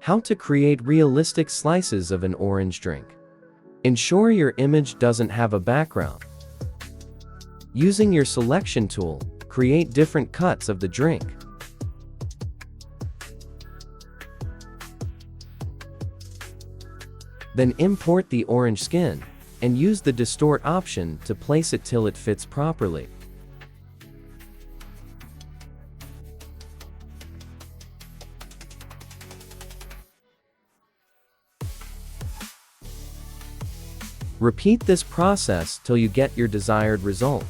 How to create realistic slices of an orange drink. Ensure your image doesn't have a background. Using your selection tool, create different cuts of the drink. Then import the orange skin, and use the distort option to place it till it fits properly. Repeat this process till you get your desired result.